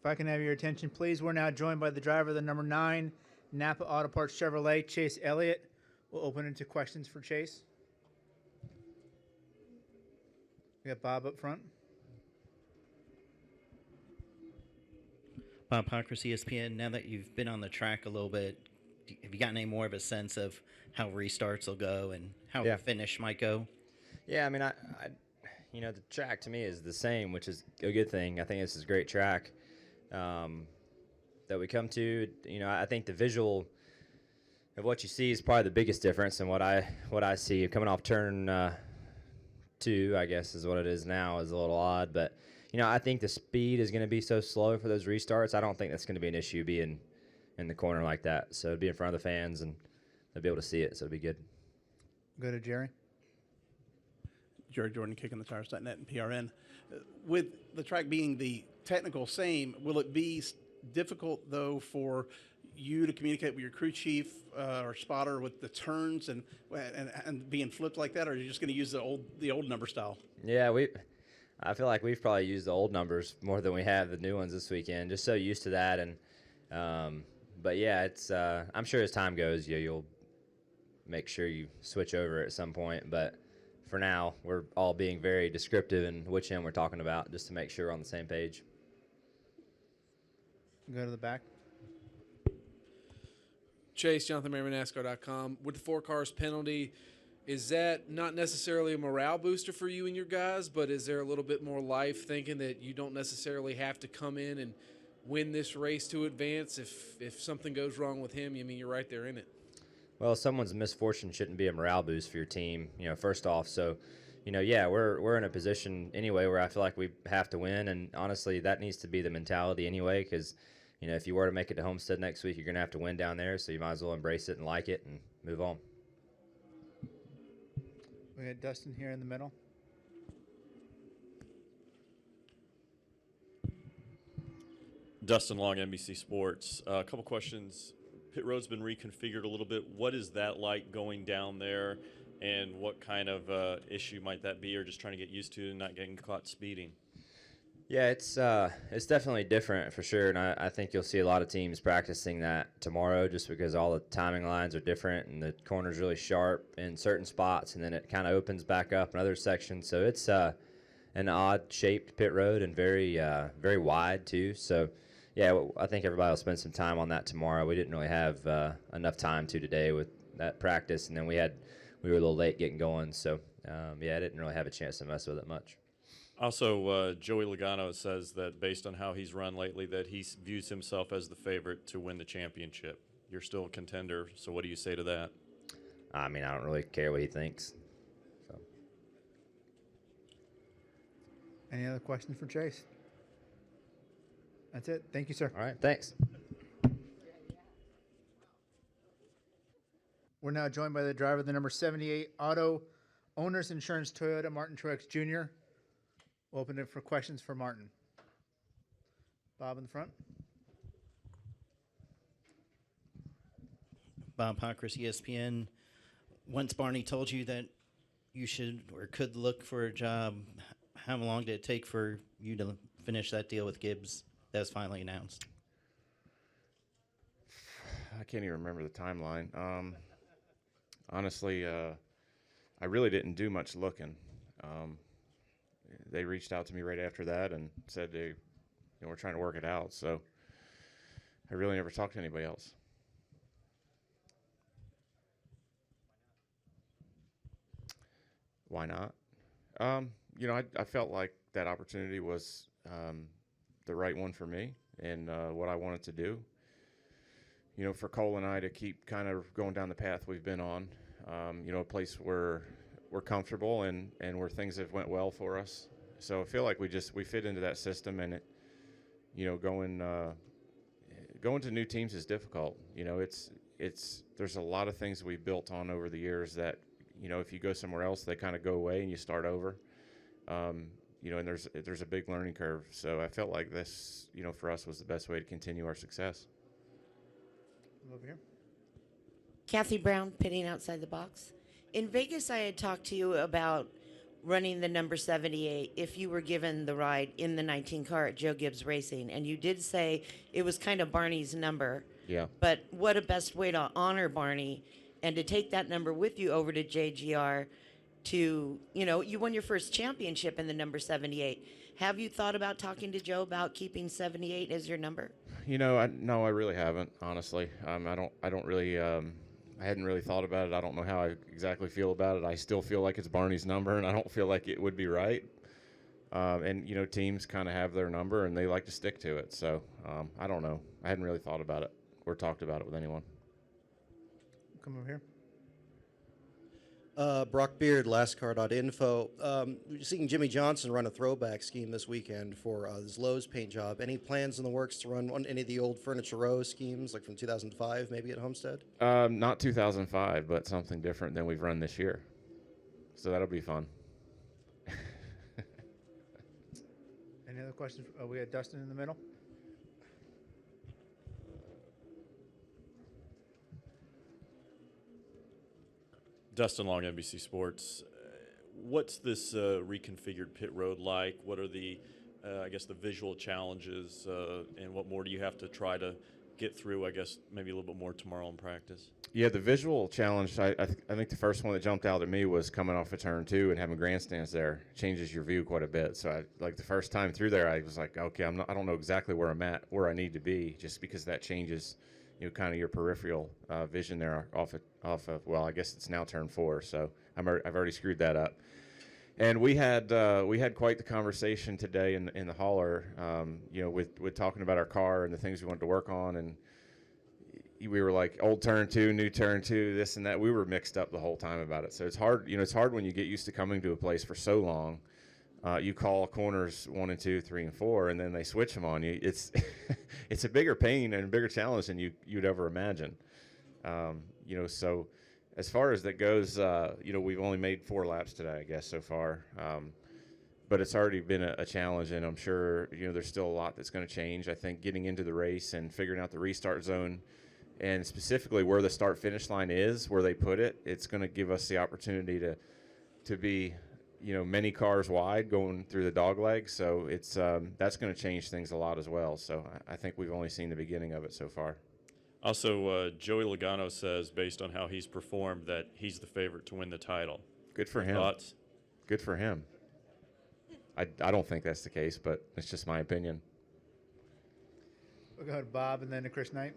If I can have your attention, please. We're now joined by the driver of the number 9 NAPA Auto Parts Chevrolet, Chase Elliott. We'll open into questions for Chase. We got Bob up front. Bob Pockris, ESPN. Now that you've been on the track a little bit, have you gotten any more of a sense of how restarts will go and how the finish might go? Yeah, I mean, the track to me is the same, which is a good thing. I think this is a great track that we come to. I think the visual of what you see is probably the biggest difference in what I see coming off turn 2. I guess is what it is now is a little odd, but I think the speed is going to be so slow for those restarts. I don't think that's going to be an issue being in the corner like that. So it'd be in front of the fans and they'll be able to see it. So it'll be good. Go to Jerry. Jerry Jordan, KickingTheTires.net and PRN. With the track being the technical same, will it be difficult, though, for you to communicate with your crew chief or spotter with the turns and being flipped like that, or are you just going to use the old number style? Yeah, I feel like we've probably used the old numbers more than we have the new ones this weekend. Just so used to that, and but yeah, it's I'm sure as time goes, you'll make sure you switch over at some point, but for now, we're all being very descriptive in which end we're talking about, just to make sure we're on the same page. Go to the back. Chase, Jonathan Merriman, NASCAR.com. With the 4 cars penalty, is that not necessarily a morale booster for you and your guys, but is there a little bit more life thinking that you don't necessarily have to come in and win this race to advance? If something goes wrong with him, you're right there in it. Well, someone's misfortune shouldn't be a morale boost for your team, first off. So, we're in a position anyway where I feel like we have to win, and honestly, that needs to be the mentality anyway, because, if you were to make it to Homestead next week, you're going to have to win down there, so you might as well embrace it and like it and move on. We got Dustin here in the middle. Dustin Long, NBC Sports. A couple questions. Pit road's been reconfigured a little bit. What is that like going down there, and what kind of issue might that be, or just trying to get used to and not getting caught speeding? Yeah, it's definitely different for sure, and I think you'll see a lot of teams practicing that tomorrow just because all the timing lines are different and the corner's really sharp in certain spots, and then it kind of opens back up in other sections. So it's an odd-shaped pit road and very very wide too. So yeah, I think everybody will spend some time on that tomorrow. We didn't really have enough time today with that practice, and then we were a little late getting going. So I didn't really have a chance to mess with it much. Also, Joey Logano says that based on how he's run lately, that he views himself as the favorite to win the championship. You're still a contender, so what do you say to that? I mean, I don't really care what he thinks. So. Any other questions for Chase? That's it. Thank you, sir. All right, thanks. We're now joined by the driver of the number 78 Auto Owners Insurance Toyota, Martin Truex Jr. We'll open it for questions for Martin. Bob in the front. Bob Pockris, ESPN. Once Barney told you that you should or could look for a job, how long did it take for you to finish that deal with Gibbs that was finally announced? I can't even remember the timeline. Honestly, I really didn't do much looking. They reached out to me right after that and said they were trying to work it out. So I really never talked to anybody else. Why not? I felt like that opportunity was the right one for me and what I wanted to do. For Cole and I to keep kind of going down the path we've been on, a place where we're comfortable and where things have went well for us. So I feel like we fit into that system, and going to new teams is difficult. There's a lot of things we've built on over the years that, if you go somewhere else, they kind of go away and you start over. And there's a big learning curve. So I felt like this, for us was the best way to continue our success. Over here. Kathy Brown, pitting outside the box. In Vegas, I had talked to you about running the number 78 if you were given the ride in the 19 car at Joe Gibbs Racing? And you did say it was kind of Barney's number. Yeah. But what a best way to honor Barney and to take that number with you over to JGR to, you won your first championship in the number 78. Have you thought about talking to Joe about keeping 78 as your number? No, I really haven't, honestly. I don't really, I hadn't really thought about it. I don't know how I exactly feel about it. I still feel like it's Barney's number, and I don't feel like it would be right. And teams kind of have their number, and they like to stick to it. So I don't know. I hadn't really thought about it or talked about it with anyone. Come over here. Brock Beard, lastcar.info. We're seeing Jimmie Johnson run a throwback scheme this weekend for his Lowe's paint job. Any plans in the works to run any of the old Furniture Row schemes, like from 2005, maybe at Homestead? Not 2005, but something different than we've run this year. So that'll be fun. Any other questions? Oh, we had Dustin in the middle. Dustin Long, NBC Sports. What's this reconfigured pit road like? What are the, I guess, the visual challenges, and what more do you have to try to get through, I guess, maybe a little bit more tomorrow in practice? Yeah, the visual challenge, I think the first one that jumped out at me was coming off of turn 2 and having grandstands there. Changes your view quite a bit. So the first time through there, I was like, okay, I don't know exactly where I'm at, where I need to be, just because that changes, kind of your peripheral vision there off of, well, I guess it's now turn 4, so I've already screwed that up. And we had quite the conversation today in the hauler, with talking about our car and the things we wanted to work on, and we were like old turn 2, new turn 2, this and that. We were mixed up the whole time about it. So it's hard, it's hard when you get used to coming to a place for so long. You call corners 1 and 2, 3 and 4, and then they switch them on you. It's it's a bigger pain and a bigger challenge than you'd ever imagine. So as far as that goes, we've only made 4 laps today, I guess, so far. But it's already been a challenge, and I'm sure there's still a lot that's going to change. I think getting into the race and figuring out the restart zone, and specifically where the start-finish line is, where they put it, it's going to give us the opportunity to be many cars wide going through the dog leg. So it's that's going to change things a lot as well. So I think we've only seen the beginning of it so far. Also, Joey Logano says, based on how he's performed, that he's the favorite to win the title. Good for him. Thoughts? Good for him. I don't think that's the case, but it's just my opinion. We'll go to Bob and then to Chris Knight.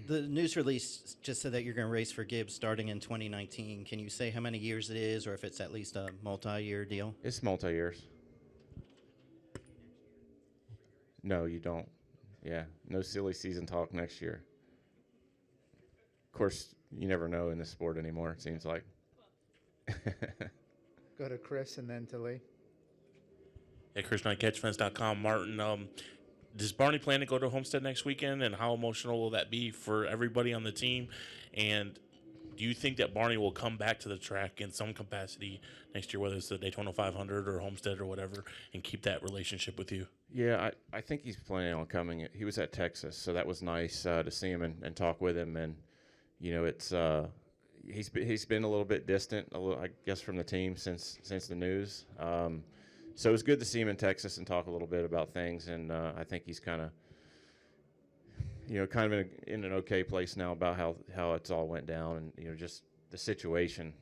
The news release just said that you're going to race for Gibbs starting in 2019. Can you say how many years it is, or if it's at least a multi-year deal? It's multi-years. No, you don't. Yeah, no silly season talk next year. Of course, you never know in this sport anymore, it seems like. Go to Chris and then to Lee. Hey, Chris Knight, catchfence.com. Martin, does Barney plan to go to Homestead next weekend, and how emotional will that be for everybody on the team? And do you think that Barney will come back to the track in some capacity next year, whether it's the Daytona 500 or Homestead or whatever, and keep that relationship with you? Yeah, I think he's planning on coming. He was at Texas, so that was nice to see him and talk with him. And it's he's been a little bit distant, I guess, from the team since the news. So it was good to see him in Texas and talk a little bit about things. And I think he's kind of in an okay place now about how it's all went down, and just the situation.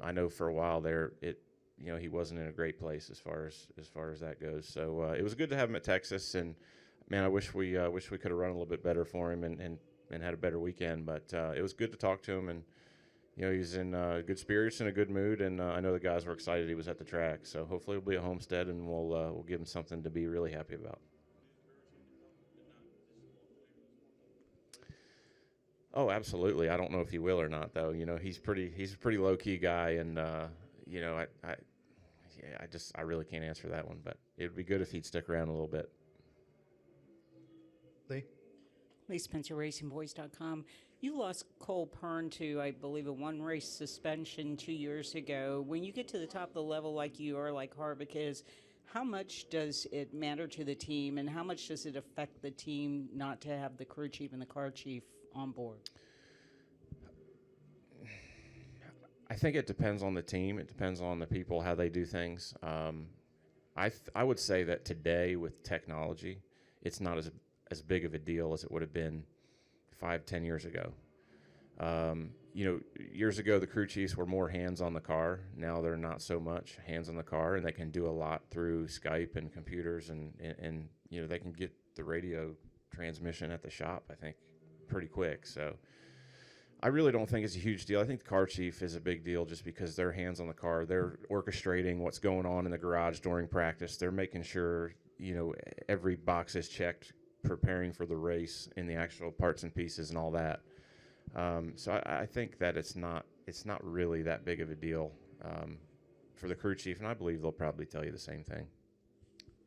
I know for a while there he wasn't in a great place as far as that goes. So it was good to have him at Texas, and man, I wish we could have run a little bit better for him and had a better weekend. But it was good to talk to him, and he's in good spirits and a good mood, and I know the guys were excited he was at the track. So hopefully he'll be at Homestead, and we'll give him something to be really happy about. Oh, absolutely. I don't know if he will or not, though. He's a pretty low key guy, and I really can't answer that one, but it would be good if he'd stick around a little bit. Lee? Lee Spencer, RacingBoys.com. You lost Cole Pern to, I believe, a one-race suspension 2 years ago. When you get to the top of the level like you are, like Harvick is, how much does it matter to the team, and how much does it affect the team not to have the crew chief and the car chief on board? I think it depends on the team. It depends on the people, how they do things. I would say that today with technology, it's not as big of a deal as it would have been 5-10 years ago. Years ago the crew chiefs were more hands on the car. Now they're not so much hands on the car, and they can do a lot through Skype and computers, and they can get the radio transmission at the shop, I think, pretty quick. So I really don't think it's a huge deal. I think the car chief is a big deal just because they're hands on the car. They're orchestrating what's going on in the garage during practice. They're making sure, every box is checked, preparing for the race and the actual parts and pieces and all that. So I think that it's not really that big of a deal for the crew chief, and I believe they'll probably tell you the same thing.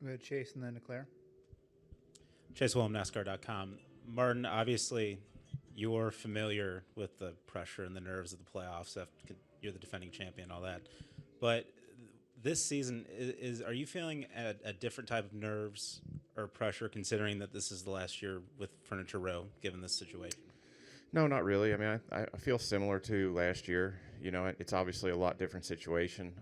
We'll go to Chase and then to Claire. Chase Willem, NASCAR.com. Martin, obviously, you're familiar with the pressure and the nerves of the playoffs. You're the defending champion, all that. But this season, are you feeling a different type of nerves or pressure, considering that this is the last year with Furniture Row, given this situation? No, not really. I mean, I feel similar to last year. It's obviously a lot different situation.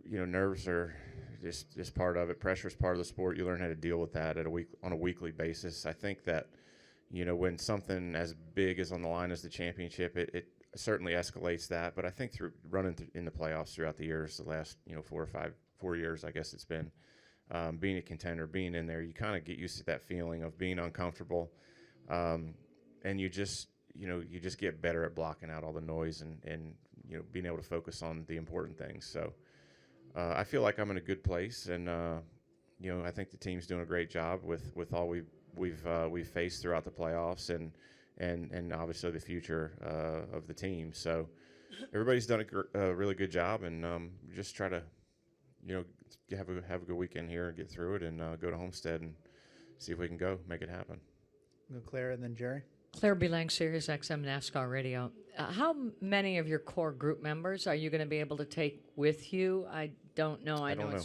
Nerves are just part of it. Pressure is part of the sport. You learn how to deal with that on a weekly basis. I think that, when something as big is on the line as the championship, it certainly escalates that. But I think through running in the playoffs throughout the years, the last 4 years, I guess it's been, being a contender, being in there, you kind of get used to that feeling of being uncomfortable. And you just get better at blocking out all the noise and being able to focus on the important things. So I feel like I'm in a good place, and I think the team's doing a great job with all we've faced throughout the playoffs and obviously the future of the team. So everybody's done a really good job, and just try to have a good weekend here and get through it, and go to Homestead and see if we can make it happen. We'll go Claire and then Jerry. Claire Belang, Sirius XM NASCAR Radio. How many of your core group members are you going to be able to take with you? I don't know. I don't know.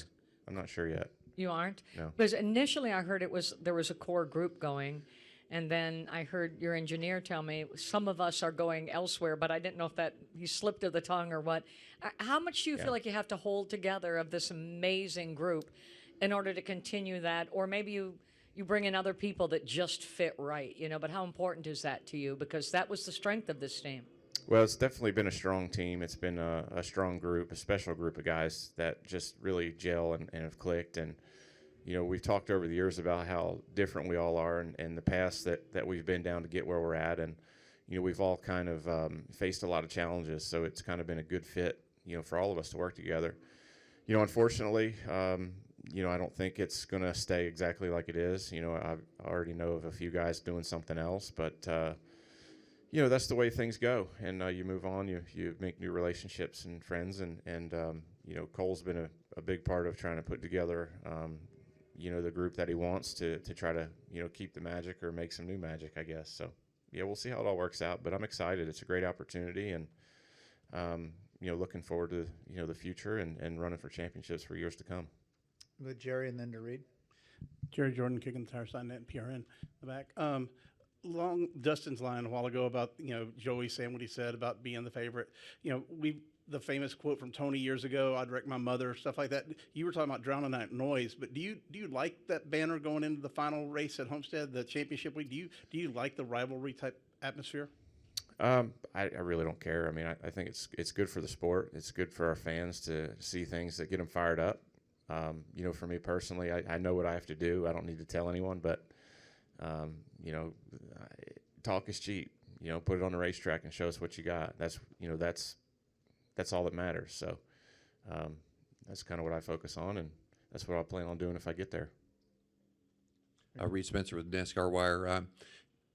I'm not sure yet. You aren't? No. Because initially I heard there was a core group going, and then I heard your engineer tell me some of us are going elsewhere, but I didn't know if that he slipped of the tongue or what. How much do you feel like you have to hold together of this amazing group in order to continue that? Or maybe you bring in other people that just fit right, but how important is that to you? Because that was the strength of this team. Well, it's definitely been a strong team. It's been a strong group, a special group of guys that just really gel and have clicked. And, we've talked over the years about how different we all are and the paths that we've been down to get where we're at. And, we've all kind of faced a lot of challenges. So it's kind of been a good fit, for all of us to work together. Unfortunately, I don't think it's going to stay exactly like it is. I already know of a few guys doing something else, but, that's the way things go. And you move on, you make new relationships and friends. And Cole's been a big part of trying to put together, the group that he wants to try to, keep the magic or make some new magic, I guess. So, we'll see how it all works out. But I'm excited. It's a great opportunity. And, looking forward to, the future and running for championships for years to come. With Jerry and then to Reed. Jerry Jordan, kicking the tires, sign net, and PRN in the back. Along Dustin's line a while ago about, Joey saying what he said about being the favorite. The famous quote from Tony years ago, I'd wreck my mother, stuff like that. You were talking about drowning out noise, but do you like that banner going into the final race at Homestead, the championship week? Do you like the rivalry type atmosphere? I really don't care. I mean, I think it's good for the sport. It's good for our fans to see things that get them fired up. For me personally, I know what I have to do. I don't need to tell anyone, but, talk is cheap. Put it on the racetrack and show us what you got. That's all that matters. So that's kind of what I focus on, and that's what I plan on doing if I get there. Reed Spencer with NASCAR Wire.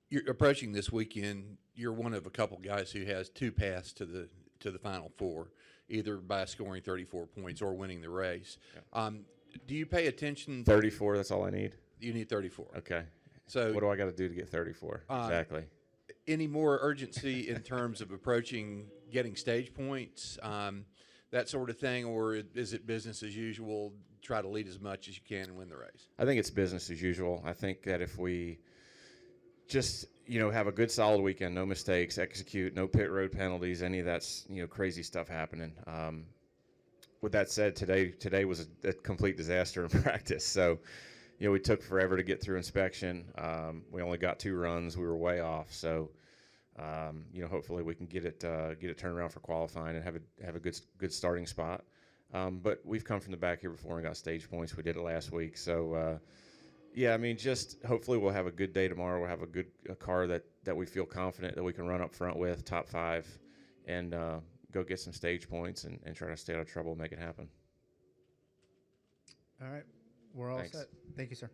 You're approaching this weekend. You're one of a couple guys who has two paths to the Final Four, either by scoring 34 points or winning the race. Yeah. Do you pay attention? 34, that's all I need? You need 34. Okay. So what do I got to do to get 34? Exactly. Any more urgency in terms of approaching getting stage points, that sort of thing, or is it business as usual, try to lead as much as you can and win the race? I think it's business as usual. I think that if we just, have a good solid weekend, no mistakes, execute, no pit road penalties, any of that's, crazy stuff happening. With that said, today was a complete disaster in practice. So, we took forever to get through inspection. We only got 2 runs. We were way off. So, hopefully we can get it turned around for qualifying and have a good starting spot. But we've come from the back here before and got stage points. We did it last week. So, just hopefully we'll have a good day tomorrow. We'll have a car that we feel confident that we can run up front with, top 5, and go get some stage points and try to stay out of trouble and make it happen. All right. We're all Thanks. set. Thank you, sir.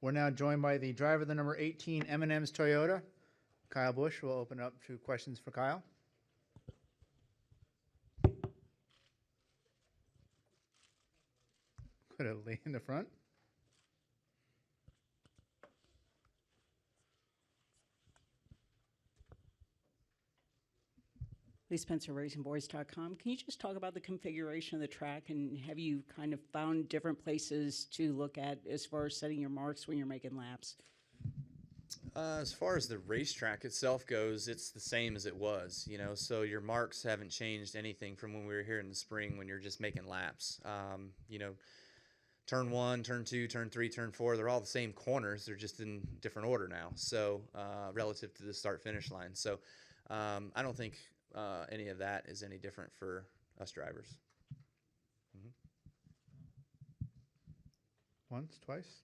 We're now joined by the driver of the number 18 M&M's Toyota, Kyle Busch. We'll open up to questions for Kyle. Put a lay in the front. Lee Spencer, RacingBoys.com. Can you just talk about the configuration of the track, and have you kind of found different places to look at as far as setting your marks when you're making laps? As far as the racetrack itself goes, it's the same as it was, so your marks haven't changed anything from when we were here in the spring when you're just making laps. Turn 1, turn 2, turn 3, turn 4, they're all the same corners. They're just in different order now, so relative to the start-finish line. So I don't think any of that is any different for us drivers. Mm-hmm. Once, twice.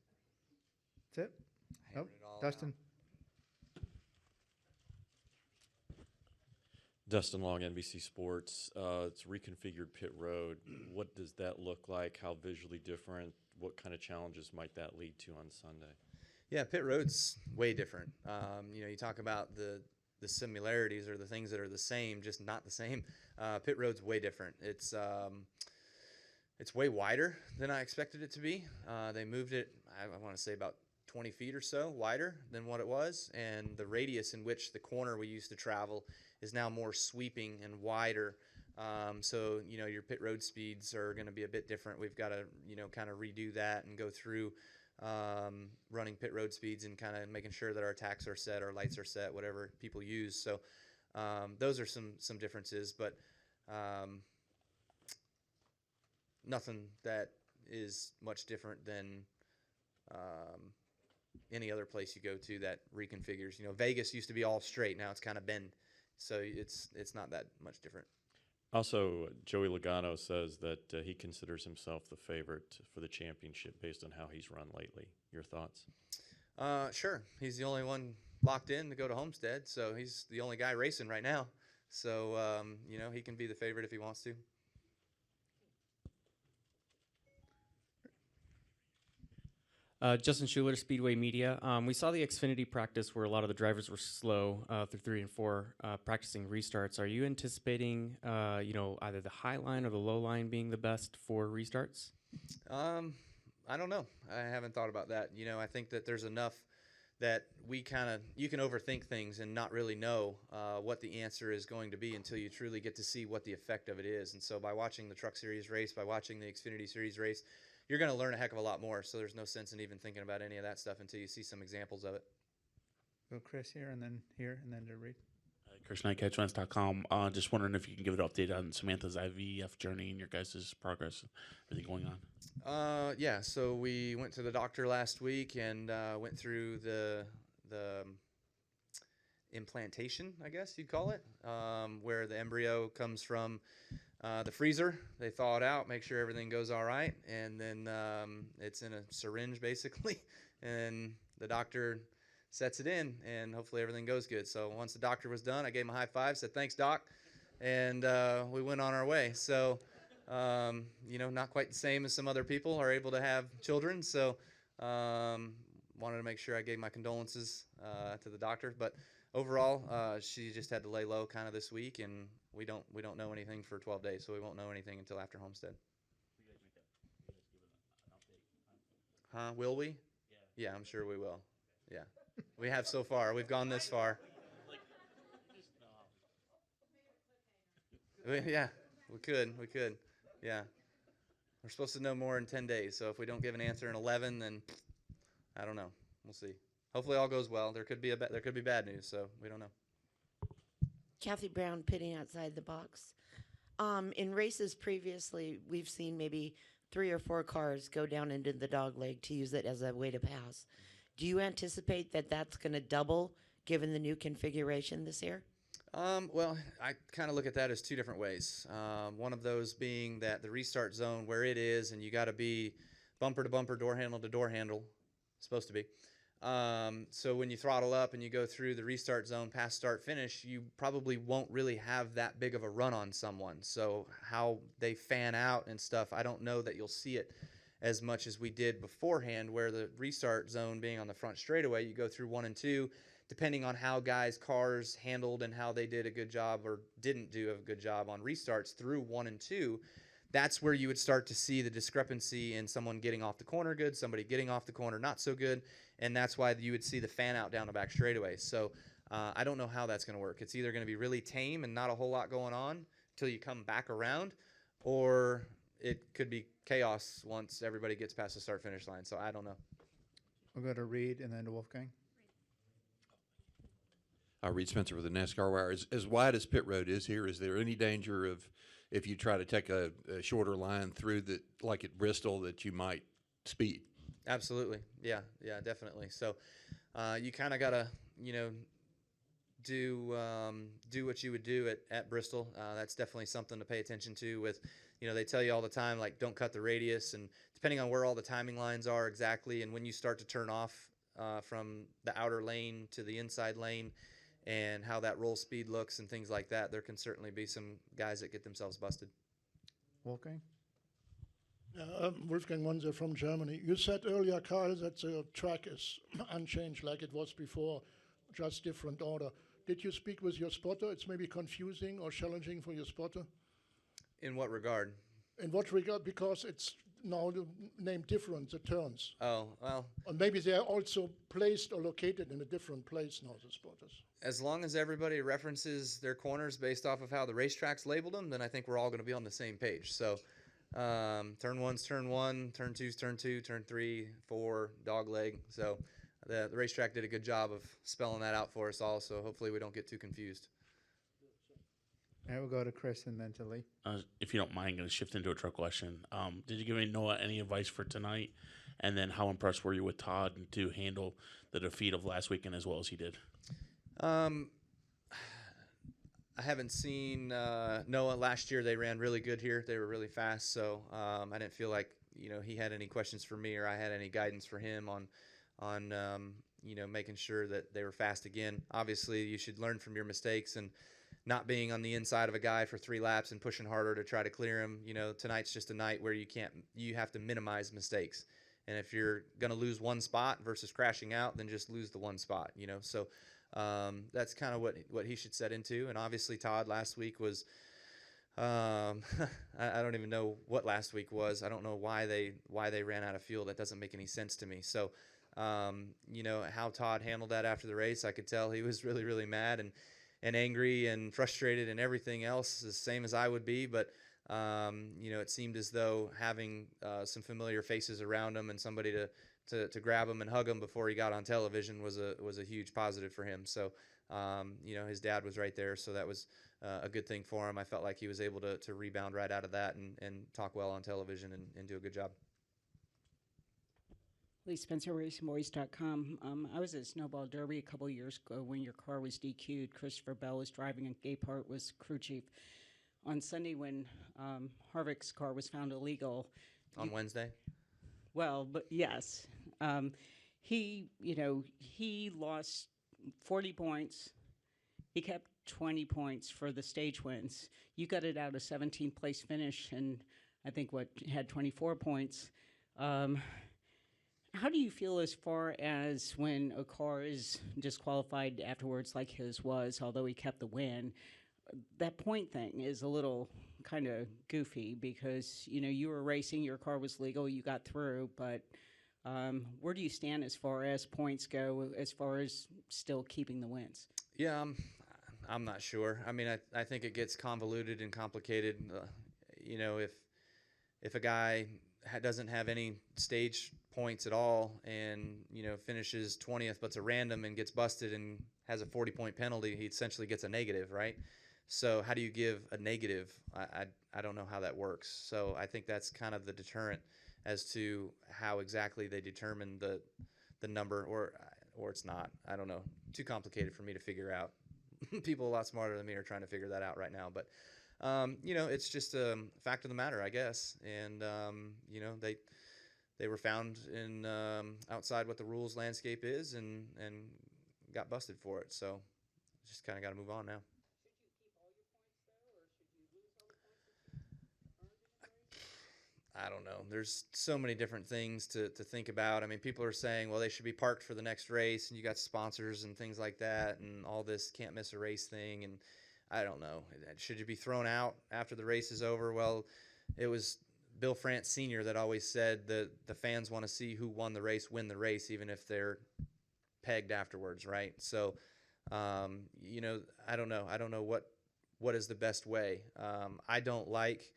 That's it. Hammered it all Dustin. Dustin Long, NBC Sports. It's reconfigured pit road. What does that look like? How visually different? What kind of challenges might that lead to on Sunday? Yeah, pit road's way different. You talk about the similarities or the things that are the same, just not the same. Pit road's way different. It's way wider than I expected it to be. They moved it, I want to say about 20 feet or so wider than what it was, and the radius in which the corner we used to travel is now more sweeping and wider. So your pit road speeds are going to be a bit different. We've got to kind of redo that and go through running pit road speeds and kind of making sure that our tacks are set, our lights are set, whatever people use. So those are some differences, but nothing that is much different than any other place you go to that reconfigures. Vegas used to be all straight, now it's kind of bend, so it's not that much different. Also, Joey Logano says that he considers himself the favorite for the championship based on how he's run lately. Your thoughts? Sure. He's the only one locked in to go to Homestead, so he's the only guy racing right now. So, he can be the favorite if he wants to. Justin Schuler, Speedway Media. We saw the Xfinity practice where a lot of the drivers were slow through 3 and 4, practicing restarts. Are you anticipating, either the high line or the low line being the best for restarts? I don't know. I haven't thought about that. I think that there's enough that you can overthink things and not really know what the answer is going to be until you truly get to see what the effect of it is. And so by watching the Truck Series race, by watching the Xfinity Series race, you're going to learn a heck of a lot more. So there's no sense in even thinking about any of that stuff until you see some examples of it. Go Chris here, and then to Reed. Chris Knight, catchfans.com. Just wondering if you can give an update on Samantha's IVF journey and your guys' progress. Everything going on? Yeah, so we went to the doctor last week and went through the implantation, I guess you'd call it, where the embryo comes from the freezer. They thaw it out, make sure everything goes all right, and then it's in a syringe basically, and the doctor sets it in, and hopefully everything goes good. So once the doctor was done, I gave him a high five, said thanks doc, and we went on our way. So not quite the same as some other people are able to have children, so wanted to make sure I gave my condolences to the doctor. But overall, she just had to lay low kind of this week, and we don't know anything for 12 days, so we won't know anything until after Homestead. Will we? Yeah, I'm sure we will. Yeah, we have so far. We've gone this far. Yeah, we could. Yeah. We're supposed to know more in 10 days. So if we don't give an answer in 11, then I don't know. We'll see. Hopefully all goes well. There could be bad news, so we don't know. Kathy Brown, pitting outside the box. In races previously, we've seen maybe 3 or 4 cars go down into the dog leg to use it as a way to pass. Do you anticipate that that's going to double given the new configuration this year? Well, I kind of look at that as 2 different ways. One of those being that the restart zone where it is, and you got to be bumper to bumper, door handle to door handle, supposed to be. So when you throttle up and you go through the restart zone past start finish, you probably won't really have that big of a run on someone. So how they fan out and stuff, I don't know that you'll see it as much as we did beforehand, where the restart zone being on the front straightaway, you go through 1 and 2, depending on how guys' cars handled and how they did a good job or didn't do a good job on restarts through 1 and 2. That's where you would start to see the discrepancy in someone getting off the corner good, somebody getting off the corner not so good, and that's why you would see the fan out down the back straightaway. So I don't know how that's going to work. It's either going to be really tame and not a whole lot going on until you come back around, or it could be chaos once everybody gets past the start-finish line. So I don't know. We'll go to Reed and then to Wolfgang. Reed Spencer with the NASCAR Wire. As wide as pit road is here, is there any danger of, if you try to take a shorter line through that, like at Bristol, that you might speed? Absolutely. Yeah, definitely. So you kind of got to, do what you would do at Bristol. That's definitely something to pay attention to with, they tell you all the time, like, don't cut the radius, and depending on where all the timing lines are exactly, and when you start to turn off from the outer lane to the inside lane, and how that roll speed looks and things like that, there can certainly be some guys that get themselves busted. Wolfgang? Wolfgang Monser from Germany. You said earlier, Carl, that the track is unchanged like it was before, just different order. Did you speak with your spotter? It's maybe confusing or challenging for your spotter? In what regard? In what regard? Because it's now named different, the turns. Oh, well. And maybe they are also placed or located in a different place now, the spotters. As long as everybody references their corners based off of how the racetrack's labeled them, then I think we're all going to be on the same page. So turn 1's turn 1, turn 2's turn 2, turn 3, 4, dog leg. So the racetrack did a good job of spelling that out for us all, so hopefully we don't get too confused. All right, we'll go to Chris and then to Lee. If you don't mind, I'm going to shift into a truck question. Did you give Noah any advice for tonight? And then how impressed were you with Todd to handle the defeat of last weekend as well as he did? I haven't seen Noah. Last year they ran really good here. They were really fast, so I didn't feel like he had any questions for me or I had any guidance for him on making sure that they were fast again. Obviously, you should learn from your mistakes and not being on the inside of a guy for 3 laps and pushing harder to try to clear him. Tonight's just a night where you have to minimize mistakes. And if you're going to lose one spot versus crashing out, then just lose the one spot, So that's kind of what he should set into. And obviously Todd last week was, I don't even know what last week was. I don't know why they ran out of fuel. That doesn't make any sense to me. So, how Todd handled that after the race, I could tell he was really, really mad and angry and frustrated and everything else, the same as I would be. But, it seemed as though having some familiar faces around him and somebody to grab him and hug him before he got on television was a huge positive for him. So, his dad was right there, so that was a good thing for him. I felt like he was able to rebound right out of that and talk well on television and do a good job. Lee Spencer, RacingBoys.com. I was at Snowball Derby a couple years ago when your car was DQ'd. Christopher Bell was driving and Gaypart was crew chief. On Sunday when Harvick's car was found illegal. On Wednesday? Well, but yes. He lost 40 points. He kept 20 points for the stage wins. You got it out a 17th place finish and I think had 24 points. How do you feel as far as when a car is disqualified afterwards like his was, although he kept the win? That point thing is a little kind of goofy because, you were racing, your car was legal, you got through, but where do you stand as far as points go, as far as still keeping the wins? Yeah, I'm not sure. I mean, I think it gets convoluted and complicated. if a guy doesn't have any stage points at all and, finishes 20th but's a random and gets busted and has a 40-point penalty, he essentially gets a negative, right? So how do you give a negative? I don't know how that works. So I think that's kind of the deterrent as to how exactly they determine the number, or it's not. I don't know. Too complicated for me to figure out. People a lot smarter than me are trying to figure that out right now. But, it's just a fact of the matter, I guess. And, they were found in outside what the rules landscape is and got busted for it. So just kind of got to move on now. I don't know. There's so many different things to think about. I mean, people are saying, well, they should be parked for the next race, and you got sponsors and things like that, and all this can't miss a race thing. And I don't know. Should you be thrown out after the race is over? Well, it was Bill France Sr. that always said that the fans want to see who won the race win the race, even if they're pegged afterwards, right? So, I don't know. I don't know what is the best way. I don't like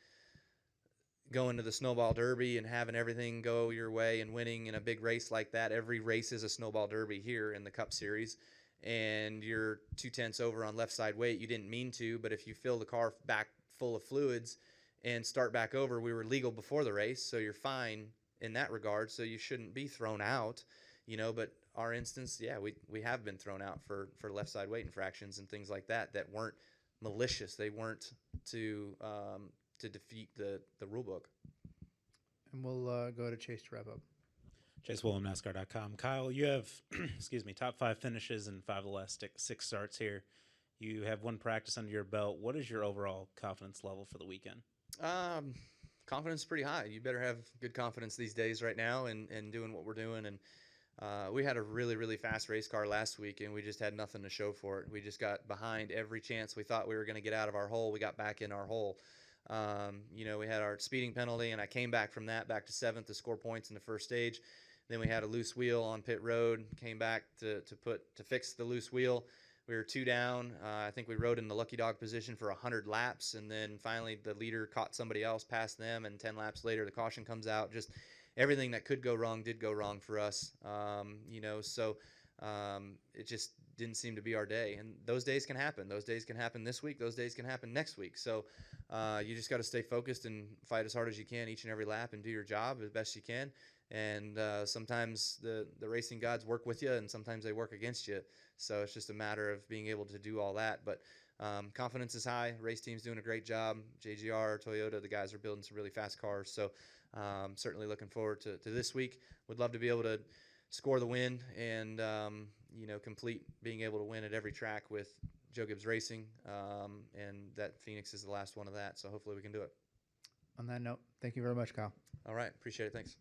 going to the snowball derby and having everything go your way and winning in a big race like that. Every race is a snowball derby here in the Cup Series, and you're 2/10 over on left side weight. You didn't mean to, but if you fill the car back full of fluids and start back over, we were legal before the race, so you're fine in that regard, so you shouldn't be thrown out, but our instance, yeah, we have been thrown out for left side weight infractions and things like that weren't malicious. They weren't to defeat the rule book. And we'll go to Chase to wrap up. ChaseWilliamNASCAR.com. Kyle, you have, top 5 finishes in 5 of the last 6 starts here. You have 1 practice under your belt. What is your overall confidence level for the weekend? Confidence is pretty high. You better have good confidence these days right now and doing what we're doing. And we had a really, really fast race car last week, and we just had nothing to show for it. We just got behind every chance we thought we were going to get out of our hole. We got back in our hole. We had our speeding penalty, and I came back from that back to 7th to score points in the first stage. Then we had a loose wheel on pit road, came back to fix the loose wheel. We were 2 down. I think we rode in the lucky dog position for 100 laps, and then finally the leader caught somebody else past them, and 10 laps later the caution comes out. Just everything that could go wrong did go wrong for us, so it just didn't seem to be our day. And those days can happen. Those days can happen this week. Those days can happen next week. So you just got to stay focused and fight as hard as you can each and every lap and do your job as best you can. And sometimes the racing gods work with you, and sometimes they work against you. So it's just a matter of being able to do all that. But confidence is high. Race team's doing a great job. JGR, Toyota, the guys are building some really fast cars. So certainly looking forward to this week. Would love to be able to score the win and complete being able to win at every track with Joe Gibbs Racing, and that Phoenix is the last one of that. So hopefully we can do it. On that note, thank you very much, Kyle. All right, appreciate it. Thanks.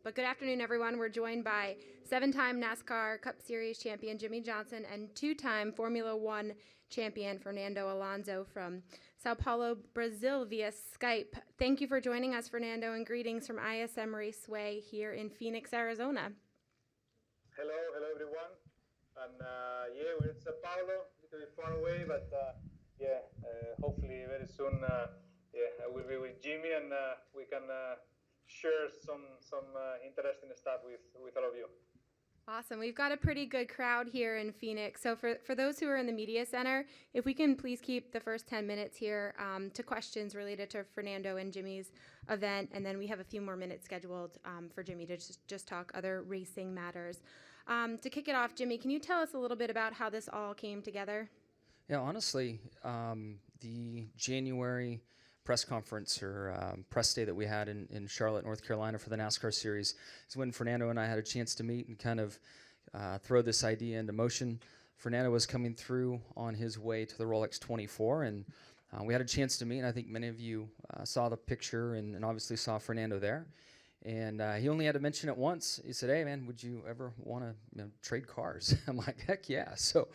But good afternoon, everyone. We're joined by 7-time NASCAR Cup Series champion Jimmie Johnson and 2-time Formula One champion Fernando Alonso from Sao Paulo, Brazil via Skype. Thank you for joining us, Fernando, and greetings from ISM Raceway here in Phoenix, Arizona. Hello everyone. And we're in Sao Paulo, a little bit far away, but hopefully very soon I will be with Jimmie and we can share some interesting stuff with all of you. Awesome. We've got a pretty good crowd here in Phoenix. So for those who are in the media center, if we can please keep the first 10 minutes here to questions related to Fernando and Jimmie's event, and then we have a few more minutes scheduled for Jimmie to just talk other racing matters. To kick it off, Jimmie, can you tell us a little bit about how this all came together? Yeah, honestly, the January press conference or press day that we had in Charlotte, North Carolina for the NASCAR series is when Fernando and I had a chance to meet and kind of throw this idea into motion. Fernando was coming through on his way to the Rolex 24, and we had a chance to meet, and I think many of you saw the picture and obviously saw Fernando there. And he only had to mention it once. He said, "Hey, man, would you ever want to trade cars?" I'm like, "Heck yeah." So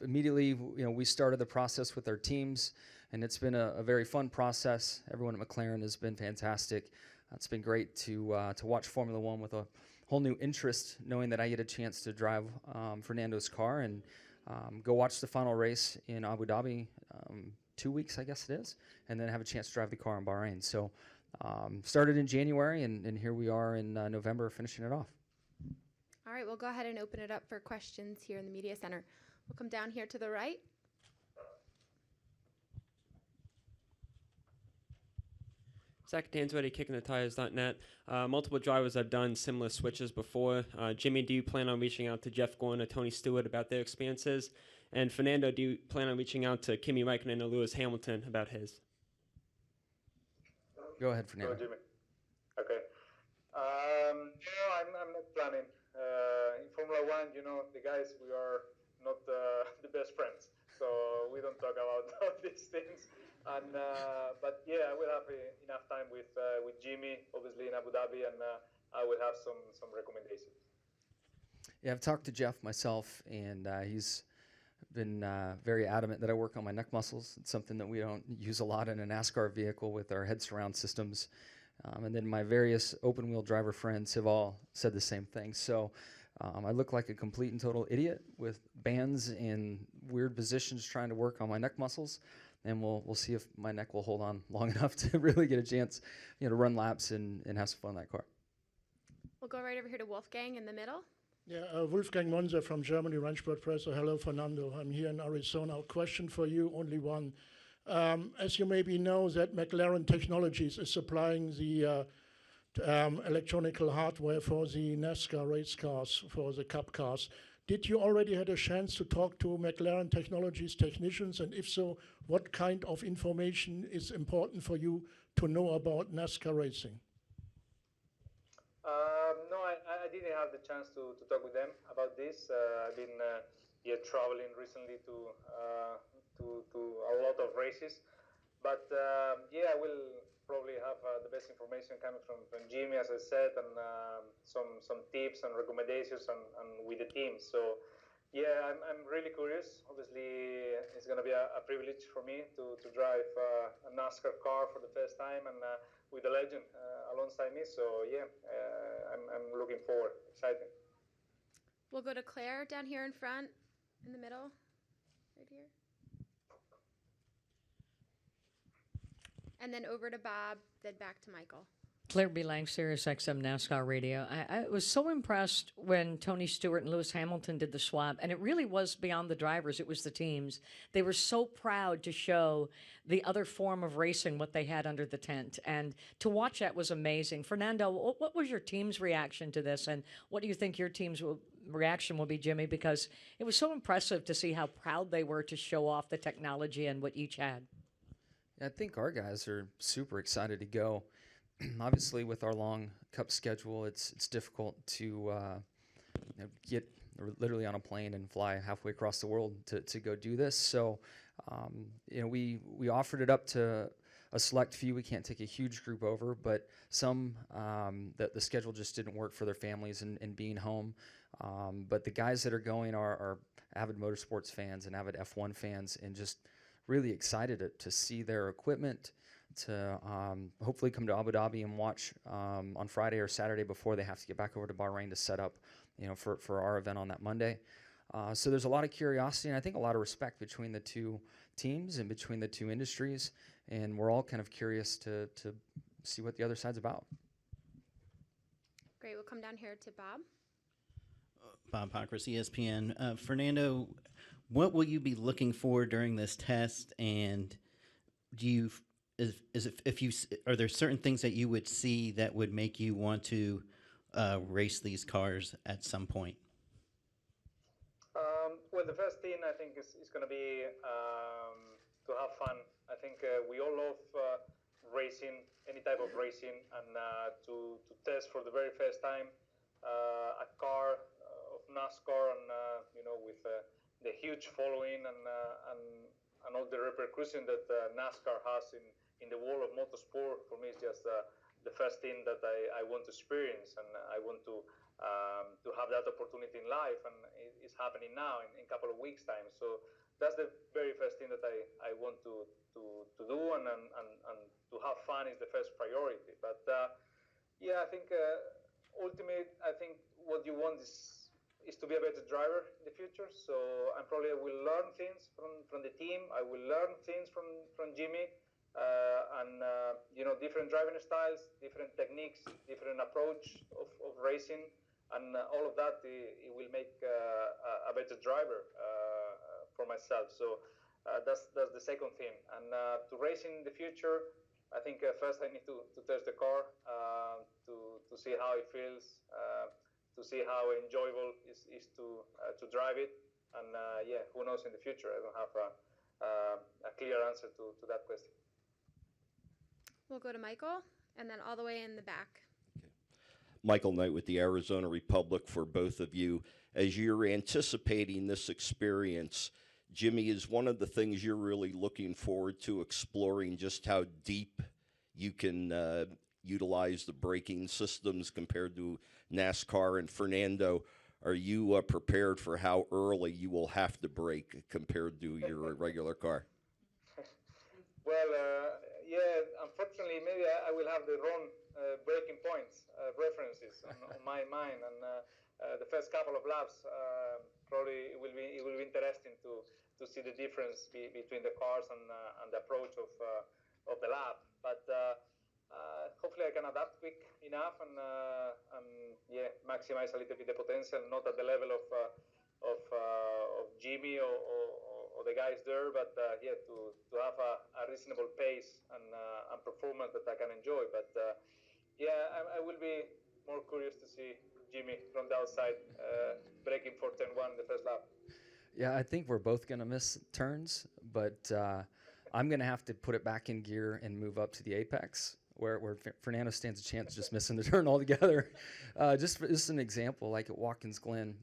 immediately, we started the process with our teams. And it's been a very fun process. Everyone at McLaren has been fantastic. It's been great to watch Formula One with a whole new interest, knowing that I get a chance to drive Fernando's car. And go watch the final race in Abu Dhabi, 2 weeks, I guess it is, and then have a chance to drive the car in Bahrain. So started in January, and here we are in November finishing it off. All right, we'll go ahead and open it up for questions here in the Media Center. We'll come down here to the right. Zach Danswetti, kickingthetires.net. Multiple drivers have done similar switches before. Jimmie, do you plan on reaching out to Jeff Gordon or Tony Stewart about their experiences? And Fernando, do you plan on reaching out to Kimi Räikkönen or Lewis Hamilton about his? Go ahead, Fernando. Go, Jimmie. Okay. No, I'm not planning. In Formula One, the guys, we are not the best friends, so we don't talk about these things. And but yeah, I will have enough time with Jimmie, obviously in Abu Dhabi, and I will have some recommendations. Yeah, I've talked to Jeff myself, and he's been very adamant that I work on my neck muscles. It's something that we don't use a lot in a NASCAR vehicle with our head surround systems. And then my various open wheel driver friends have all said the same thing. So I look like a complete and total idiot with bands in weird positions trying to work on my neck muscles. And we'll see if my neck will hold on long enough to really get a chance, to run laps and have some fun in that car. We'll go right over here to Wolfgang in the middle. Yeah, Wolfgang Monzer from Germany, Rennsport Press. Hello, Fernando. I'm here in Arizona. A question for you, only one. As you maybe know, that McLaren Technologies is supplying the electronical hardware for the NASCAR race cars, for the Cup cars. Did you already had a chance to talk to McLaren Technologies technicians? And if so, what kind of information is important for you to know about NASCAR racing? No, I didn't have the chance to talk with them about this. I've been traveling recently to a lot of races, but I will probably have the best information coming from Jimmie, as I said, and some tips and recommendations and with the team. So yeah, I'm really curious. Obviously, it's going to be a privilege for me to drive a NASCAR car for the first time and with a legend alongside me. So yeah, I'm looking forward. Exciting. We'll go to Claire down here in front, in the middle, right here. And then over to Bob, then back to Michael. Claire B. Lang, Sirius XM NASCAR Radio. I was so impressed when Tony Stewart and Lewis Hamilton did the swap, and it really was beyond the drivers, it was the teams. They were so proud to show the other form of racing, what they had under the tent, and to watch that was amazing. Fernando, what was your team's reaction to this, and what do you think your team's reaction will be, Jimmie? Because it was so impressive to see how proud they were to show off the technology and what each had. I think our guys are super excited to go. Obviously, with our long Cup schedule, it's difficult to get literally on a plane and fly halfway across the world to go do this. So, we offered it up to a select few. We can't take a huge group over, but some that the schedule just didn't work for their families and being home. But the guys that are going are avid motorsports fans and avid F1 fans, and just really excited to see their equipment, to hopefully come to Abu Dhabi and watch on Friday or Saturday before they have to get back over to Bahrain to set up, for our event on that Monday. So there's a lot of curiosity, and I think a lot of respect between the two teams and between the two industries, and we're all kind of curious to see what the other side's about. Great. We'll come down here to Bob. Bob Pockris, ESPN. Fernando, what will you be looking for during this test, and do you are there certain things that you would see that would make you want to race these cars at some point? Well, the first thing I think is going to be to have fun. I think we all love racing, any type of racing, and to test for the very first time a car of NASCAR, and with the huge following and all the repercussion that NASCAR has in the world of motorsport. For me, it's just the first thing that I want to experience, and I want to have that opportunity in life, and it's happening now in a couple of weeks' time. So that's the very first thing that I want to do, and to have fun is the first priority. But I think ultimately, I think what you want is is to be a better driver in the future. So I probably will learn things from the team. I will learn things from Jimmie, and different driving styles, different techniques, different approach of racing, and all of that it will make a better driver for myself. So that's the second thing. And to racing in the future, I think first I need to test the car to see how it feels. To see how enjoyable is to drive it, and who knows in the future? I don't have a clear answer to that question. We'll go to Michael, and then all the way in the back. Michael Knight with the Arizona Republic for both of you. As you're anticipating this experience, Jimmie, is one of the things you're really looking forward to exploring just how deep you can utilize the braking systems compared to NASCAR? And Fernando, are you prepared for how early you will have to brake compared to your regular car? Well, unfortunately, maybe I will have the wrong braking points, references on my mind, and the first couple of laps probably it will be interesting to see the difference between the cars and the approach of the lap, but. Hopefully I can adapt quick enough and maximize a little bit the potential, not at the level of Jimmie or the guys there, but to have a reasonable pace and performance that I can enjoy. But I will be more curious to see Jimmie from the outside braking for turn 1 in the first lap. Yeah, I think we're both going to miss turns, but I'm going to have to put it back in gear and move up to the apex, where Fernando stands a chance of just missing the turn altogether. Just an example, like at Watkins Glen,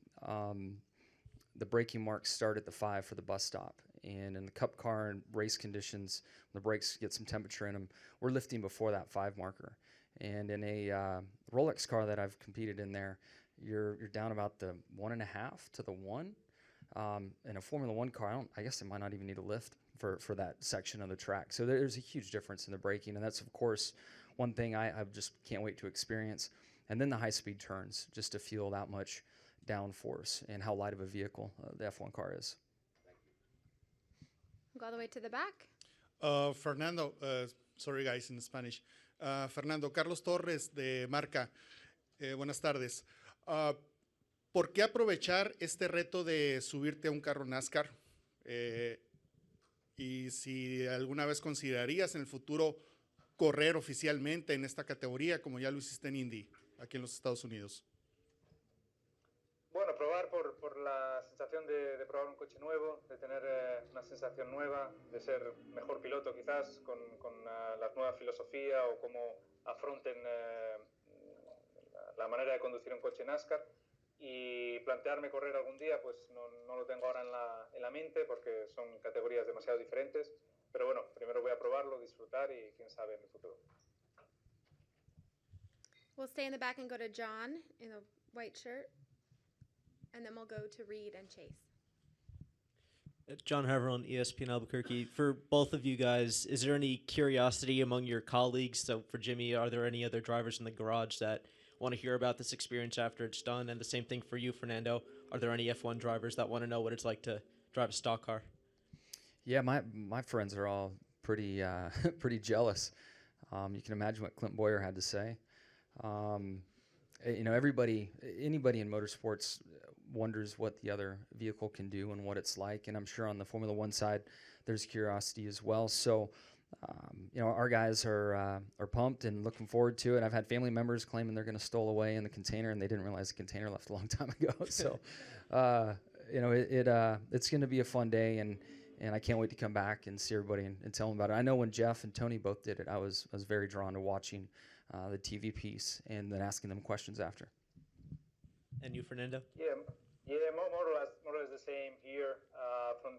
the braking marks start at the 5 for the bus stop. And in the Cup car and race conditions, when the brakes get some temperature in them, we're lifting before that 5 marker. And in a Rolex car that I've competed in there, you're down about the 1.5 to the 1. In a Formula One car, I guess they might not even need a lift for that section of the track. So there's a huge difference in the braking, and that's, of course, one thing I just can't wait to experience. And then the high-speed turns, just to feel that much downforce and how light of a vehicle the F1 car is. We'll go all the way to the back. Fernando, sorry guys in Spanish. Fernando, Carlos Torres de Marca. Buenas tardes. ¿Por qué aprovechar este reto de subirte a un carro NASCAR? Y si alguna vez considerarías en el futuro correr oficialmente en esta categoría, como ya lo hiciste en Indy, aquí en los Estados Unidos. Bueno, probar por la sensación de probar un coche nuevo, de tener una sensación nueva, de ser mejor piloto quizás, con la nueva filosofía o cómo afronten la manera de conducir un coche NASCAR. Y plantearme correr algún día, pues no lo tengo ahora en la mente porque son categorías demasiado diferentes. Pero bueno, primero voy a probarlo, disfrutar y quién sabe en el futuro. We'll stay in the back and go to John in a white shirt. And then we'll go to Reed and Chase. John Harville, ESPN Albuquerque. For both of you guys, is there any curiosity among your colleagues? So for Jimmie, are there any other drivers in the garage that want to hear about this experience after it's done? And the same thing for you, Fernando. Are there any F1 drivers that want to know what it's like to drive a stock car? Yeah, my friends are all pretty pretty jealous. You can imagine what Clint Boyer had to say. Anybody in motorsports wonders what the other vehicle can do and what it's like, and I'm sure on the Formula One side, there's curiosity as well. So, our guys are pumped and looking forward to it. I've had family members claiming they're going to stow away in the container, and they didn't realize the container left a long time ago. So, it's going to be a fun day, and I can't wait to come back and see everybody and tell them about it. I know when Jeff and Tony both did it, I was very drawn to watching the TV piece and then asking them questions after. And you, Fernando? Yeah, more or less the same here. From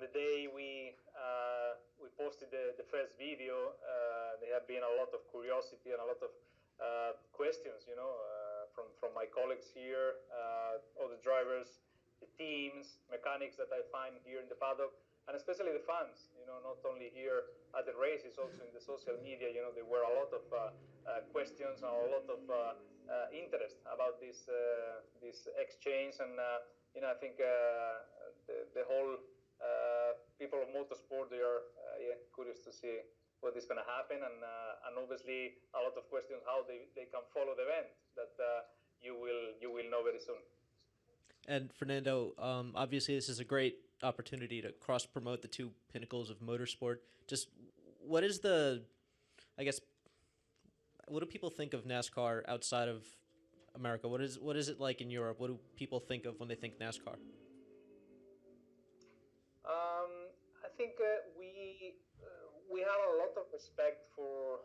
the day we posted the first video, there have been a lot of curiosity and a lot of questions, from my colleagues here, all the drivers, the teams, mechanics that I find here in the paddock. and especially the fans. Not only here at the races, also in the social media. There were a lot of questions and a lot of interest about this exchange, and I think the whole people of motorsport, they are curious to see what is going to happen, and obviously a lot of questions how they can follow the event that you will know very soon. And Fernando, obviously this is a great opportunity to cross promote the two pinnacles of motorsport. Just what is what do people think of NASCAR outside of America? What is it like in Europe? What do people think of when they think NASCAR? I think we have a lot of respect for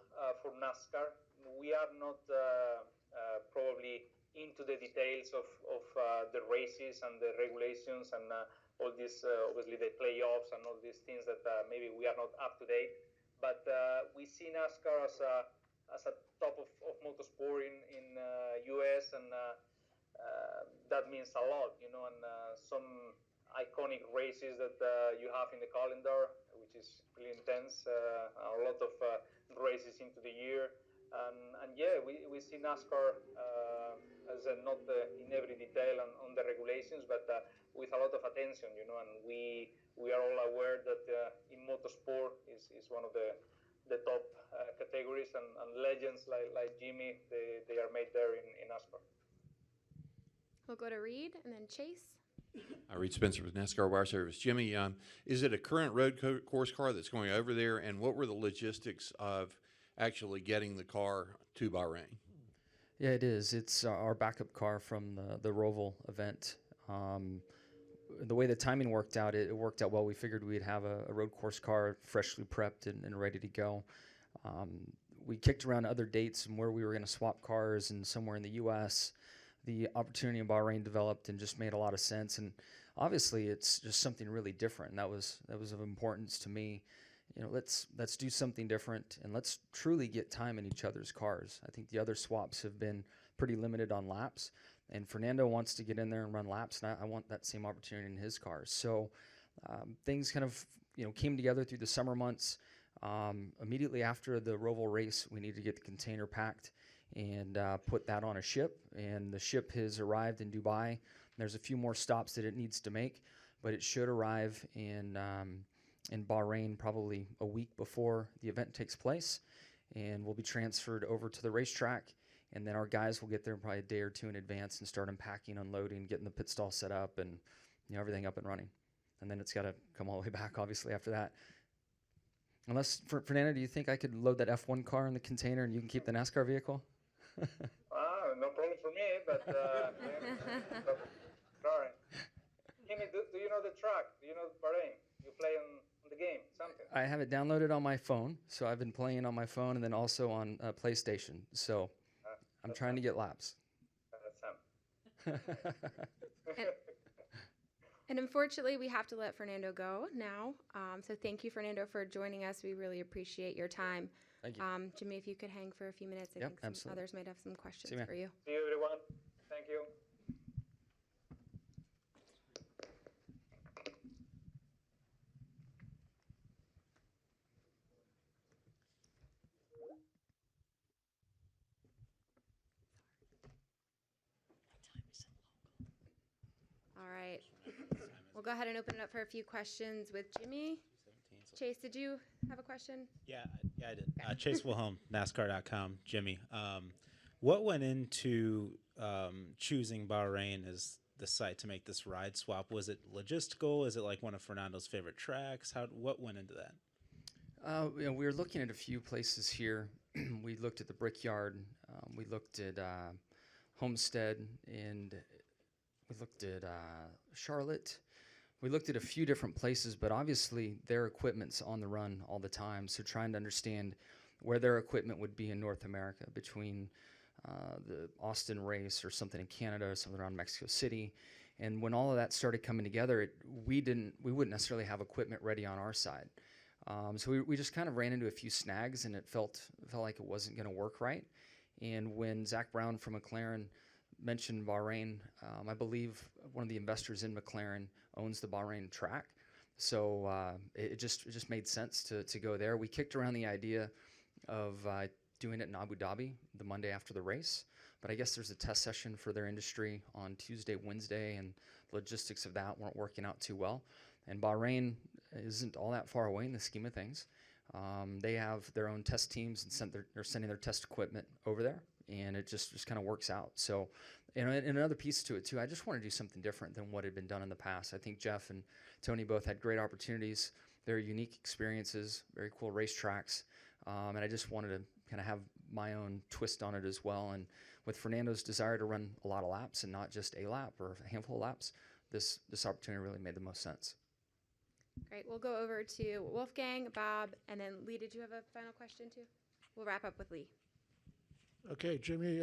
NASCAR. We are not probably into the details of the races and the regulations and all this, obviously the playoffs and all these things that maybe we are not up to date. But we see NASCAR as a top of motorsport in US, and that means a lot, and some iconic races that you have in the calendar, which is really intense, a lot of races into the year. And yeah, we see NASCAR as not in every detail on the regulations, but with a lot of attention, and we are all aware that in motorsport is one of the top categories, and legends like Jimmie, they are made there in NASCAR. We'll go to Reed and then Chase. Reed Spencer with NASCAR Wire Service. Jimmie, is it a current road course car that's going over there, and what were the logistics of actually getting the car to Bahrain? Yeah, it is. It's our backup car from the Roval event. The way the timing worked out, it worked out well. We figured we'd have a road course car freshly prepped and ready to go. We kicked around other dates and where we were going to swap cars, and somewhere in the U.S. The opportunity in Bahrain developed and just made a lot of sense. And obviously, it's just something really different. And that was of importance to me. Let's do something different, and let's truly get time in each other's cars. I think the other swaps have been pretty limited on laps, and Fernando wants to get in there and run laps, and I want that same opportunity in his cars. So things kind of came together through the summer months. Immediately after the Roval race, we needed to get the container packed and put that on a ship, and the ship has arrived in Dubai. There's a few more stops that it needs to make, but it should arrive in Bahrain probably a week before the event takes place, and we'll be transferred over to the racetrack, and then our guys will get there probably a day or two in advance and start unpacking, unloading, getting the pit stall set up, and everything up and running. And then it's got to come all the way back, obviously, after that. Unless, Fernando, do you think I could load that F1 car in the container and you can keep the NASCAR vehicle? No problem for me, but sorry. Jimmie, do you know the track? Do you know Bahrain? You play on the game, something? I have it downloaded on my phone, so I've been playing on my phone and then also on PlayStation. So I'm trying to get laps. That's And unfortunately, we have to let Fernando go now. So thank you, Fernando, for joining us. We really appreciate your time. Thank you. Jimmie, if you could hang for a few minutes, I Yep, think some absolutely. others might have some questions See you, for you. See you, everyone. Thank you. All right. We'll go ahead and open it up for a few questions with Jimmie. Chase, did you have a question? Yeah, I did. Chase Wilhelm, NASCAR.com. Jimmie, what went into choosing Bahrain as the site to make this ride swap? Was it logistical? Is it like one of Fernando's favorite tracks? What went into that? We were looking at a few places here. We looked at the Brickyard. We looked at Homestead, and we looked at Charlotte. We looked at a few different places, but obviously their equipment's on the run all the time, so trying to understand where their equipment would be in North America between the Austin race or something in Canada or something around Mexico City. And when all of that started coming together, we wouldn't necessarily have equipment ready on our side. So we just kind of ran into a few snags, and it felt like it wasn't going to work right. And when Zach Brown from McLaren mentioned Bahrain, I believe one of the investors in McLaren owns the Bahrain track. So it just made sense to go there. We kicked around the idea of doing it in Abu Dhabi the Monday after the race, but I guess there's a test session for their industry on Tuesday, Wednesday, and the logistics of that weren't working out too well. And Bahrain isn't all that far away in the scheme of things. They have their own test teams and they're sending their test equipment over there, and it just kind of works out. So, and another piece to it too, I just want to do something different than what had been done in the past. I think Jeff and Tony both had great opportunities, very unique experiences, very cool racetracks, and I just wanted to kind of have my own twist on it as well. And with Fernando's desire to run a lot of laps and not just a lap or a handful of laps, this opportunity really made the most sense. Great. We'll go over to Wolfgang, Bob, and then Lee. Did you have a final question too? We'll wrap up with Lee. Okay, Jimmie,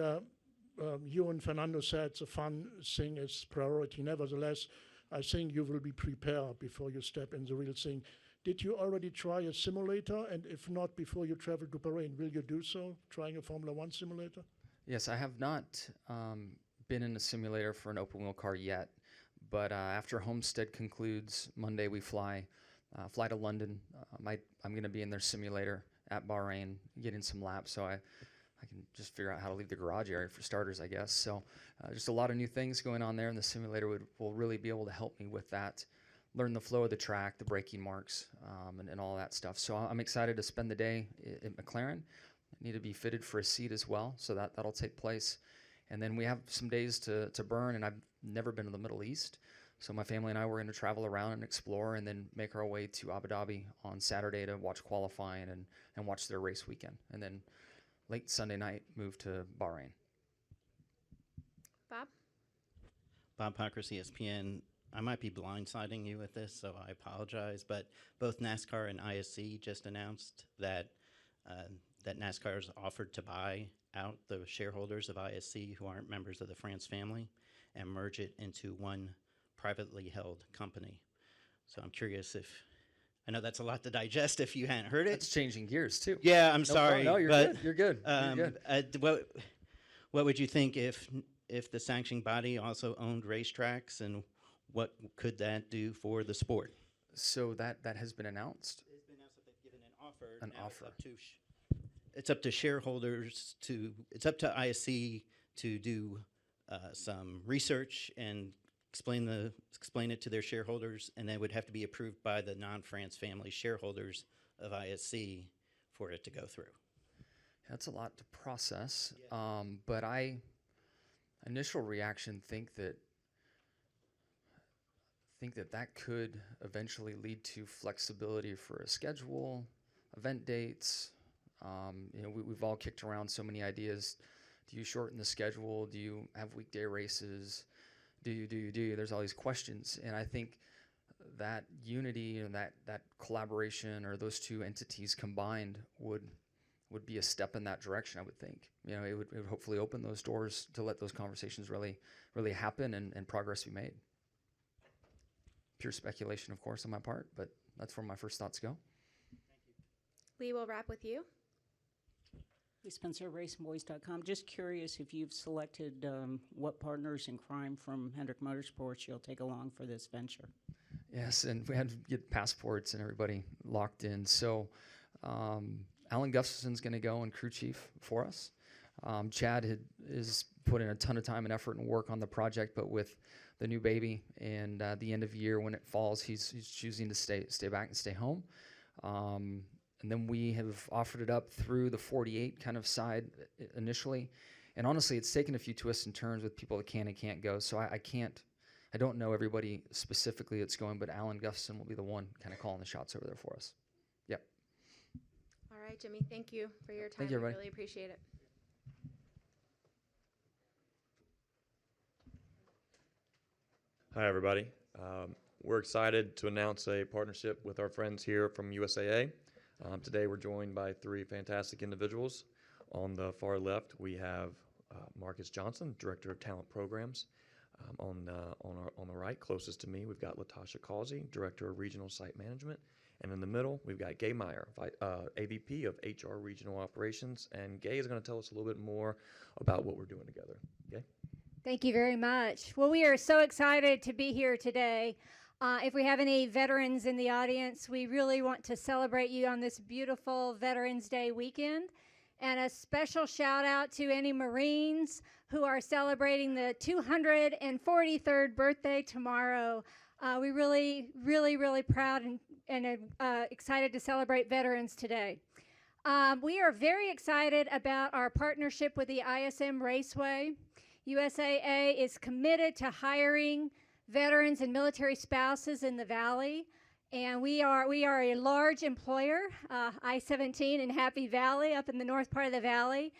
you and Fernando said the fun thing is priority. Nevertheless, I think you will be prepared before you step in the real thing. Did you already try a simulator? And if not, before you travel to Bahrain, will you do so, trying a Formula One simulator? Yes, I have not been in a simulator for an open wheel car yet. But after Homestead concludes Monday, we fly to London. I'm going to be in their simulator at Bahrain, getting some laps, so I can just figure out how to leave the garage area for starters, I guess. So just a lot of new things going on there, and the simulator will really be able to help me with that, learn the flow of the track, the braking marks, and all that stuff. So I'm excited to spend the day at McLaren. I need to be fitted for a seat as well, so that'll take place. And then we have some days to burn, and I've never been to the Middle East. So my family and I were going to travel around and explore and then make our way to Abu Dhabi on Saturday to watch qualifying and watch their race weekend. And then late Sunday night, move to Bahrain. Bob? Bob Pockers, ESPN. I might be blindsiding you with this, so I apologize, but both NASCAR and ISC just announced that that NASCAR has offered to buy out the shareholders of ISC who aren't members of the France family and merge it into one privately held company. So I'm curious if, I know that's a lot to digest if you hadn't heard it. It's changing gears too. Yeah, I'm sorry. No, you're good. You're good. You're good. What would you think if the sanctioning body also owned racetracks, and what could that do for the sport? So that has been announced. It's been announced that they've given an offer. An Now offer. It's up to shareholders to. It's up to ISC to do some research and explain it to their shareholders, and then would have to be approved by the non-France family shareholders of ISC for it to go through. That's a lot to process, but initial reaction think that could eventually lead to flexibility for a schedule, event dates. We've all kicked around so many ideas. Do you shorten the schedule? Do you have weekday races? Do you? There's all these questions, and I think that unity and that collaboration, or those two entities combined, would be a step in that direction. I would think. It would hopefully open those doors to let those conversations really happen and progress be made. Pure speculation, of course, on my part, but that's where my first thoughts go. Lee, we'll wrap with you. Lee Spencer, RacingBoys.com. Just curious if you've selected what partners in crime from Hendrick Motorsports you'll take along for this venture. Yes, and we had to get passports and everybody locked in. So Alan Gustafson's going to go and crew chief for us. Chad is put in a ton of time and effort and work on the project, but with the new baby and the end of year when it falls, he's choosing to stay back and stay home. And then we have offered it up through the 48 kind of side initially. And honestly, it's taken a few twists and turns with people that can and can't go. So I don't know everybody specifically that's going, but Alan Gustafson will be the one kind of calling the shots over there for us. Yep. All right, Jimmie, thank you for your time. Thank you, I everybody. really appreciate it. Hi, everybody. We're excited to announce a partnership with our friends here from USAA. Today, we're joined by three fantastic individuals. On the far left, we have Marcus Johnson, Director of Talent Programs. On the right, closest to me, we've got Latasha Causey, Director of Regional Site Management. And in the middle, we've got Gay Meyer, AVP of HR Regional Operations. And Gay is going to tell us a little bit more about what we're doing together. Gay? Thank you very much. Well, we are so excited to be here today. If we have any veterans in the audience, we really want to celebrate you on this beautiful Veterans Day weekend. And a special shout out to any Marines who are celebrating the 243rd birthday tomorrow. We really proud and excited to celebrate veterans today. We are very excited about our partnership with the ISM Raceway. USAA is committed to hiring veterans and military spouses in the Valley. And we are a large employer, I-17 in Happy Valley, up in the north part of the valley,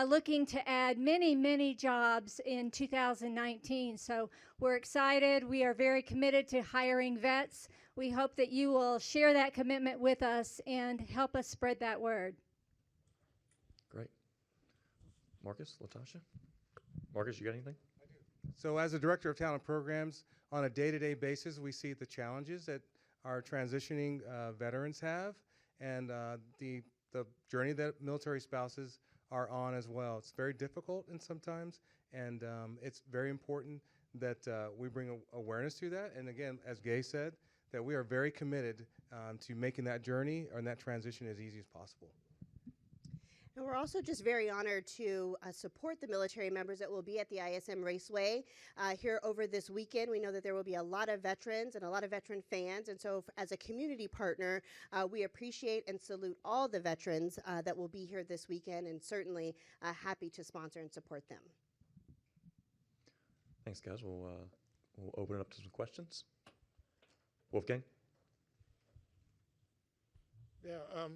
looking to add many jobs in 2019. So we're excited. We are very committed to hiring vets. We hope that you will share that commitment with us and help us spread that word. Great. Marcus, Latasha? Marcus, you got anything? So as a director of talent programs, on a day-to-day basis, we see the challenges that our transitioning veterans have, and the journey that military spouses are on as well. It's very difficult and sometimes, and it's very important that we bring awareness to that. And again, as Gay said, that we are very committed to making that journey and that transition as easy as possible. And we're also just very honored to support the military members that will be at the ISM Raceway here over this weekend. We know that there will be a lot of veterans and a lot of veteran fans. And so as a community partner, we appreciate and salute all the veterans that will be here this weekend, and certainly happy to sponsor and support them. Thanks, guys. We'll open it up to some questions. Wolfgang? Yeah,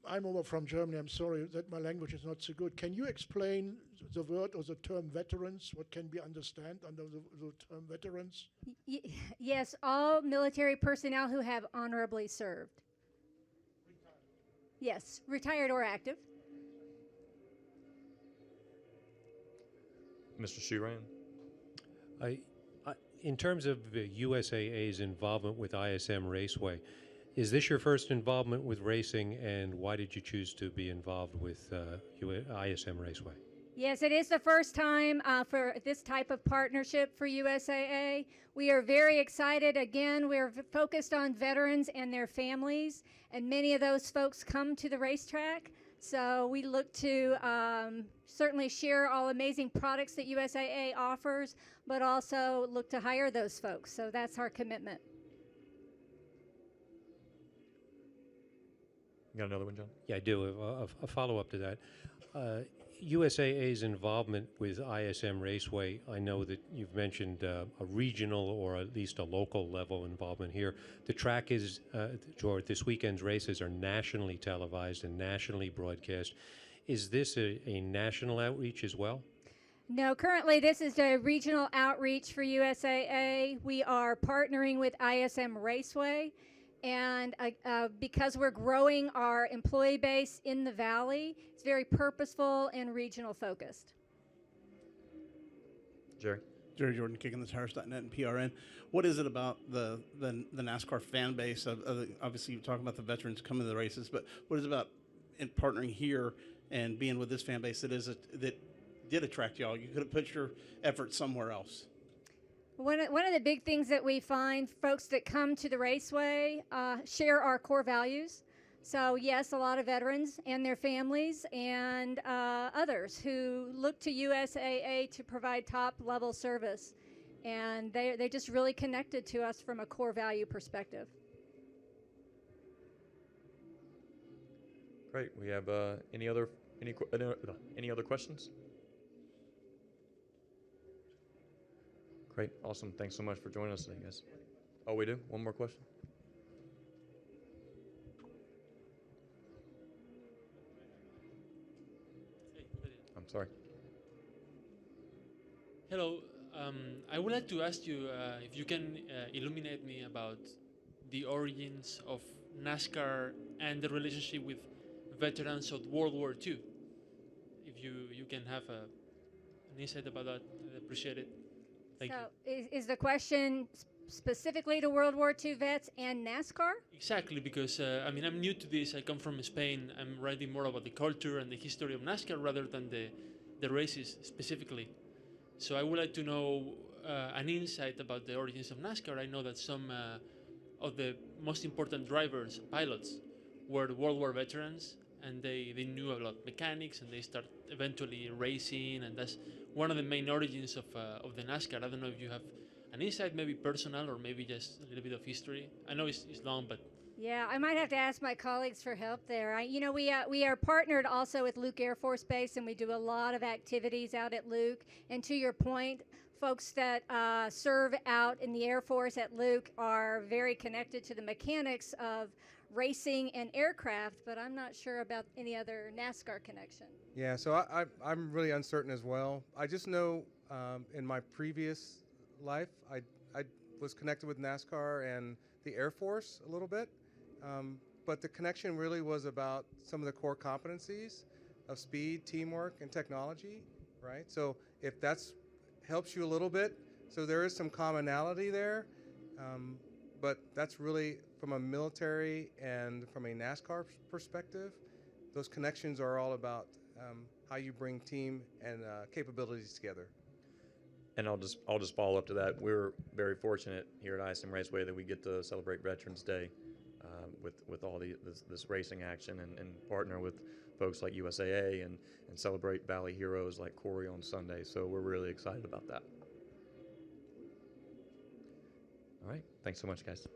I'm over from Germany. I'm sorry that my language is not so good. Can you explain the word or the term veterans? What can we understand under the term veterans? Yes, all military personnel who have honorably served. Yes, retired or active. Mr. Shuran? In terms of USAA's involvement with ISM Raceway, is this your first involvement with racing, and why did you choose to be involved with ISM Raceway? Yes, it is the first time for this type of partnership for USAA. We are very excited. Again, we're focused on veterans and their families, and many of those folks come to the racetrack. So we look to certainly share all amazing products that USAA offers, but also look to hire those folks. So that's our commitment. You got another one, John? Yeah, I do. A follow-up to that. USAA's involvement with ISM Raceway, I know that you've mentioned a regional or at least a local level involvement here. The track is, or this weekend's races are nationally televised and nationally broadcast. Is this a national outreach as well? No, currently this is a regional outreach for USAA. We are partnering with ISM Raceway. And because we're growing our employee base in the Valley, it's very purposeful and regional focused. Jerry? Jerry Jordan, KickingTheTires.net and PRN. What is it about the NASCAR fan base? Obviously, you're talking about the veterans coming to the races, but what is it about in partnering here and being with this fan base that did attract y'all? You could have put your effort somewhere else. One of the big things that we find, folks that come to the raceway share our core values. So yes, a lot of veterans and their families and others who look to USAA to provide top level service. And they just really connected to us from a core value perspective. Great. We have any other questions? Great. Awesome. Thanks so much for joining us today, guys. Oh, we do? One more question? I'm sorry. Hello. I would like to ask you if you can illuminate me about the origins of NASCAR and the relationship with veterans of World War II. If you can have an insight about that, I'd appreciate it. Thank you. Is the question specifically to World War II vets and NASCAR? Exactly, because I'm new to this. I come from Spain. I'm writing more about the culture and the history of NASCAR rather than the races specifically. So I would like to know an insight about the origins of NASCAR, I know that some of the most important drivers, pilots, were World War veterans, and they knew about mechanics, and they start eventually racing, and that's one of the main origins of the NASCAR. I don't know if you have an insight, maybe personal or maybe just a little bit of history. I know it's long, but Yeah, I might have to ask my colleagues for help there. We are partnered also with Luke Air Force Base, and we do a lot of activities out at Luke. And to your point, folks that serve out in the Air Force at Luke are very connected to the mechanics of racing and aircraft, but I'm not sure about any other NASCAR connection. Yeah, so I'm really uncertain as well. I just know in my previous life, I was connected with NASCAR and the Air Force a little bit, but the connection really was about some of the core competencies of speed, teamwork, and technology, right? So if that's helps you a little bit, so there is some commonality there, but that's really from a military and from a NASCAR perspective, those connections are all about how you bring team and capabilities together. And I'll just follow up to that. We're very fortunate here at ISM Raceway that we get to celebrate Veterans Day with all this racing action and partner with folks like USAA and celebrate Valley heroes like Corey on Sunday. So we're really excited about that. All right. Thanks so much, guys.